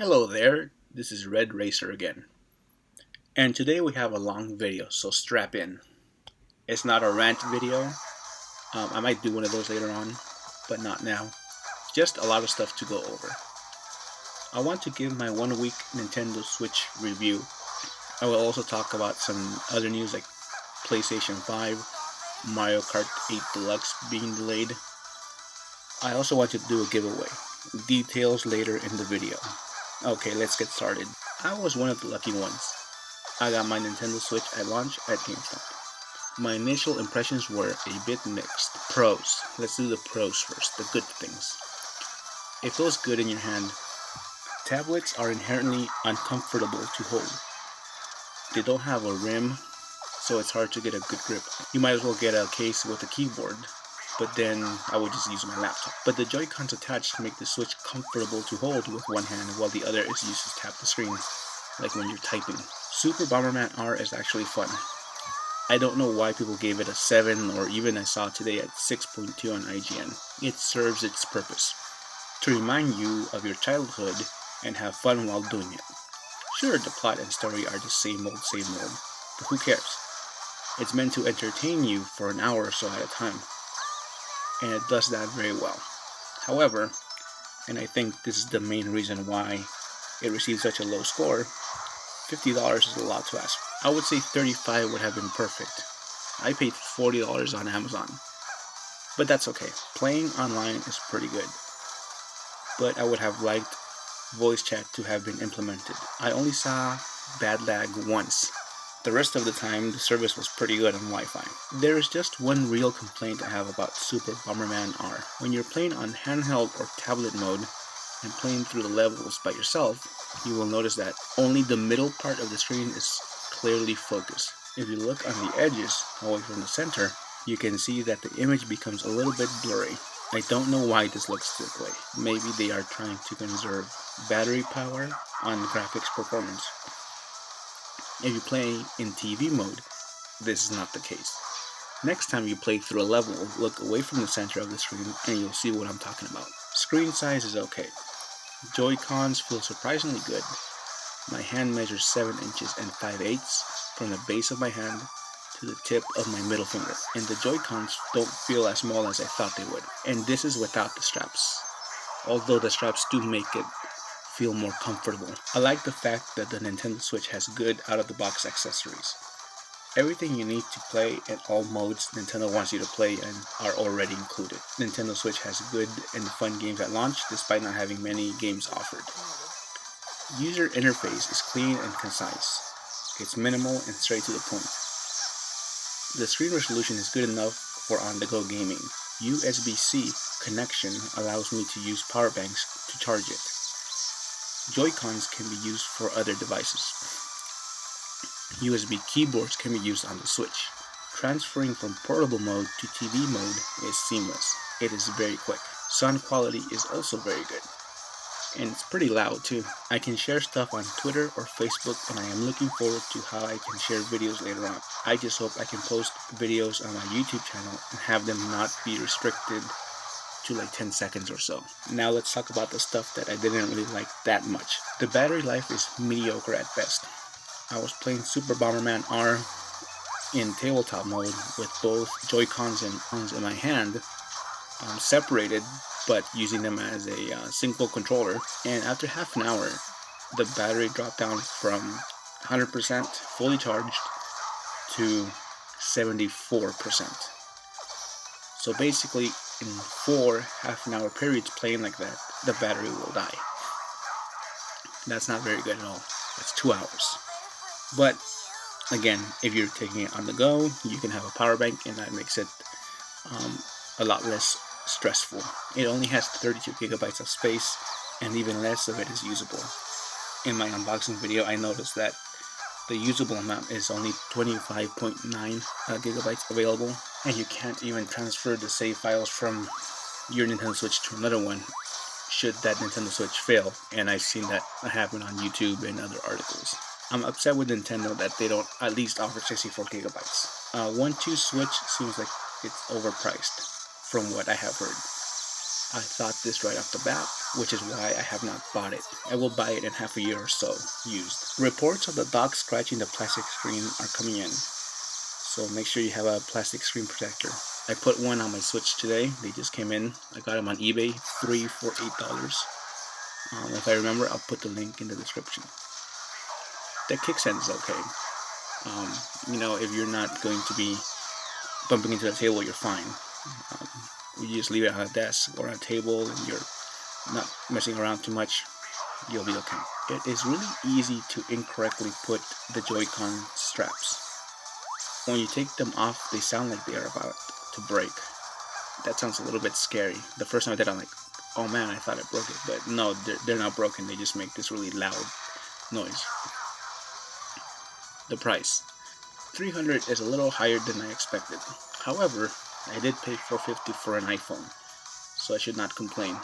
Hello there, this is Red Racer again. And today we have a long video, so strap in. It's not a rant video. I might do one of those later on, but not now. Just a lot of stuff to go over. I want to give my 1 week Nintendo Switch review. I will also talk about some other news like PlayStation 5, Mario Kart 8 Deluxe being delayed. I also want to do a giveaway. Details later in the video. Okay, let's get started. I was one of the lucky ones. I got my Nintendo Switch at launch at Gamestop. My initial impressions were a bit mixed. Pros. Let's do the pros first, the good things. It feels good in your hand. Tablets are inherently uncomfortable to hold. They don't have a rim, so it's hard to get a good grip. You might as well get a case with a keyboard, but then I would just use my laptop. But the Joy-Cons attached make the Switch comfortable to hold with one hand while the other is used to tap the screen, like when you're typing. Super Bomberman R is actually fun. I don't know why people gave it a 7 or even I saw today at 6.2 on IGN. It serves its purpose, to remind you of your childhood and have fun while doing it. Sure, the plot and story are the same old, but who cares? It's meant to entertain you for an hour or so at a time, and it does that very well. However, and I think this is the main reason why it received such a low score, $50 is a lot to ask. I would say $35 would have been perfect. I paid $40 on Amazon, but that's okay. Playing online is pretty good, but I would have liked voice chat to have been implemented. I only saw bad lag once. The rest of the time, the service was pretty good on Wi-Fi. There is just one real complaint I have about Super Bomberman R. When you're playing on handheld or tablet mode and playing through the levels by yourself, you will notice that only the middle part of the screen is clearly focused. If you look on the edges, away from the center, you can see that the image becomes a little bit blurry. I don't know why this looks this way. Maybe they are trying to conserve battery power on graphics performance. If you play in TV mode, this is not the case. Next time you play through a level, look away from the center of the screen and you'll see what I'm talking about. Screen size is okay. Joy-Cons feel surprisingly good. My hand measures 7 inches and 5/8 from the base of my hand to the tip of my middle finger. And the Joy-Cons don't feel as small as I thought they would. And this is without the straps, although the straps do make it feel more comfortable. I like the fact that the Nintendo Switch has good out-of-the-box accessories. Everything you need to play in all modes Nintendo wants you to play in are already included. Nintendo Switch has good and fun games at launch despite not having many games offered. User interface is clean and concise. It's minimal and straight to the point. The screen resolution is good enough for on-the-go gaming. USB-C connection allows me to use power banks to charge it. Joy-Cons can be used for other devices. USB keyboards can be used on the Switch. Transferring from portable mode to TV mode is seamless. It is very quick. Sound quality is also very good. And it's pretty loud too. I can share stuff on Twitter or Facebook, and I am looking forward to how I can share videos later on. I just hope I can post videos on my YouTube channel and have them not be restricted to like 10 seconds or so. Now let's talk about the stuff that I didn't really like that much. The battery life is mediocre at best. I was playing Super Bomberman R in tabletop mode with both Joy-Cons and Cons in my hand, separated but using them as a single controller, and after half an hour the battery dropped down from 100% fully charged to 74%. So basically in 4 half-an-hour periods playing like that, the battery will die. That's not very good at all. It's 2 hours. But again, if you're taking it on the go, you can have a power bank, and that makes it a lot less stressful. It only has 32 gigabytes of space, and even less of it is usable. In my unboxing video, I noticed that the usable amount is only 25.9 gigabytes available, and you can't even transfer the save files from your Nintendo Switch to another one should that Nintendo Switch fail, and I've seen that happen on YouTube and other articles. I'm upset with Nintendo that they don't at least offer 64 gigabytes. 1-2 Switch seems like it's overpriced from what I have heard. I thought this right off the bat, which is why I have not bought it. I will buy it in half a year or so, used. Reports of the dog scratching the plastic screen are coming in, so make sure you have a plastic screen protector. I put one on my Switch today. They just came in. I got them on eBay, 3 for $8. If I remember, I'll put the link in the description. The kickstand is okay. If you're not going to be bumping into the table, you're fine. You just leave it on a desk or on a table and you're not messing around too much, you'll be okay. It is really easy to incorrectly put the Joy-Con straps. When you take them off, they sound like they are about to break. That sounds a little bit scary. The first time I did it, I'm like, oh man, I thought I broke it. But no, they're not broken. They just make this really loud noise. The price. $300 is a little higher than I expected. However, I did pay $450 for an iPhone, so I should not complain.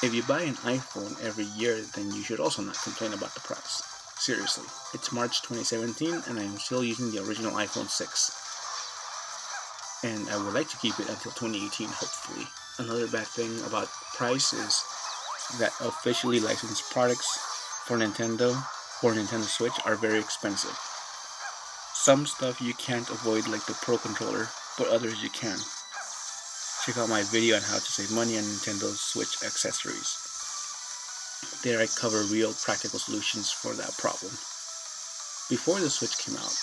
If you buy an iPhone every year, then you should also not complain about the price. Seriously, it's March 2017 and I am still using the original iPhone 6. And I would like to keep it until 2018, hopefully. Another bad thing about price is that officially licensed products for Nintendo or Nintendo Switch are very expensive. Some stuff you can't avoid, like the Pro Controller, but others you can. Check out my video on how to save money on Nintendo Switch accessories. There I cover real practical solutions for that problem. Before the Switch came out,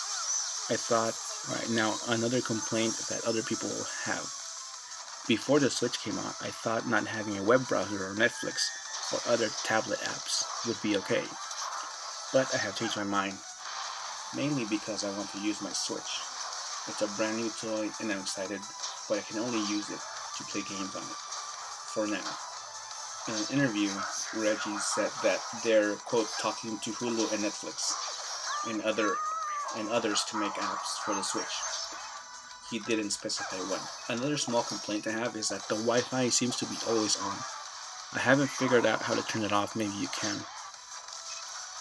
I thought, alright, now another complaint that other people have. Before the Switch came out, I thought not having a web browser or Netflix or other tablet apps would be okay. But I have changed my mind. Mainly because I want to use my Switch. It's a brand new toy and I'm excited, but I can only use it to play games on it. For now. In an interview, Reggie said that they're, quote, talking to Hulu and Netflix and others to make apps for the Switch. He didn't specify when. Another small complaint I have is that the Wi-Fi seems to be always on. I haven't figured out how to turn it off. Maybe you can.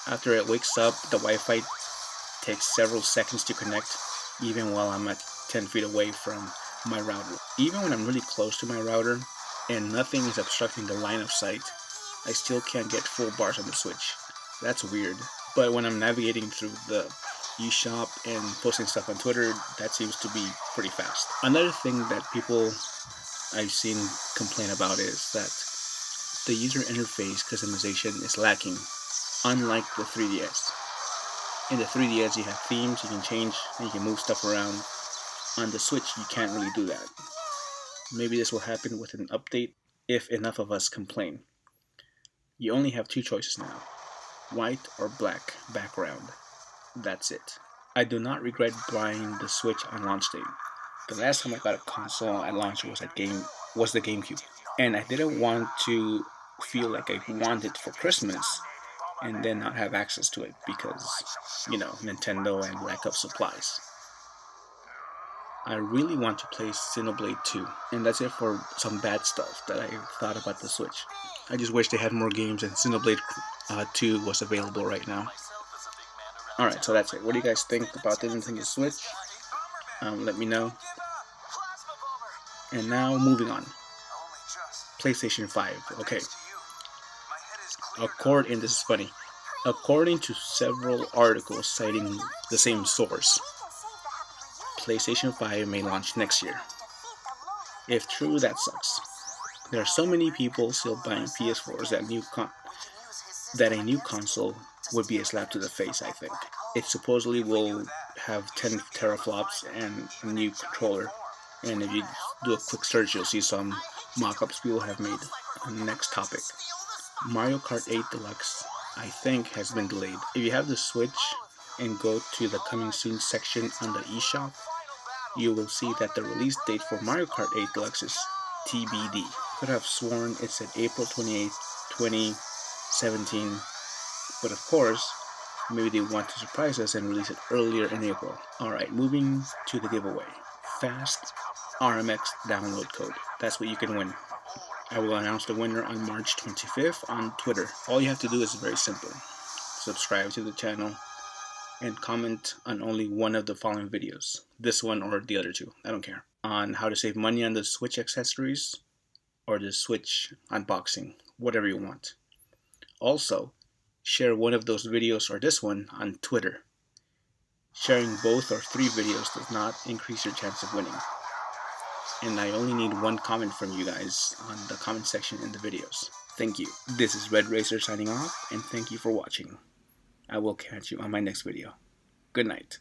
After it wakes up, the Wi-Fi takes several seconds to connect, even while I'm at 10 feet away from my router. Even when I'm really close to my router and nothing is obstructing the line of sight, I still can't get full bars on the Switch. That's weird. But when I'm navigating through the eShop and posting stuff on Twitter, that seems to be pretty fast. Another thing that people I've seen complain about is that the user interface customization is lacking, unlike the 3DS. In the 3DS you have themes you can change and you can move stuff around. On the Switch you can't really do that. Maybe this will happen with an update if enough of us complain. You only have two choices now, white or black background. That's it. I do not regret buying the Switch on launch day. The last time I got a console at launch was the GameCube. And I didn't want to feel like I wanted it for Christmas and then not have access to it because, Nintendo and lack of supplies. I really want to play Xenoblade 2, and that's it for some bad stuff that I thought about the Switch. I just wish they had more games and Xenoblade 2 was available right now. Alright, so that's it. What do you guys think about the Nintendo Switch? Let me know. And now, moving on. PlayStation 5. Okay. And this is funny. According to several articles citing the same source, PlayStation 5 may launch next year. If true, that sucks. There are so many people still buying PS4s that a new console would be a slap to the face, I think. It supposedly will have 10 teraflops and a new controller. And if you do a quick search, you'll see some mock-ups people have made. On the next topic. Mario Kart 8 Deluxe, I think, has been delayed. If you have the Switch and go to the coming soon section on the eShop, you will see that the release date for Mario Kart 8 Deluxe is TBD. Could have sworn it said April 28th, 2017, but of course, maybe they want to surprise us and release it earlier in April. Alright, moving to the giveaway. Fast RMX download code. That's what you can win. I will announce the winner on March 25th on Twitter. All you have to do is very simple. Subscribe to the channel and comment on only one of the following videos. This one or the other two, I don't care. On how to save money on the Switch accessories or the Switch unboxing, whatever you want. Also, share one of those videos or this one on Twitter. Sharing both or 3 videos does not increase your chance of winning. And I only need 1 comment from you guys on the comment section in the videos. Thank you. This is Red Racer signing off, and thank you for watching. I will catch you on my next video. Good night.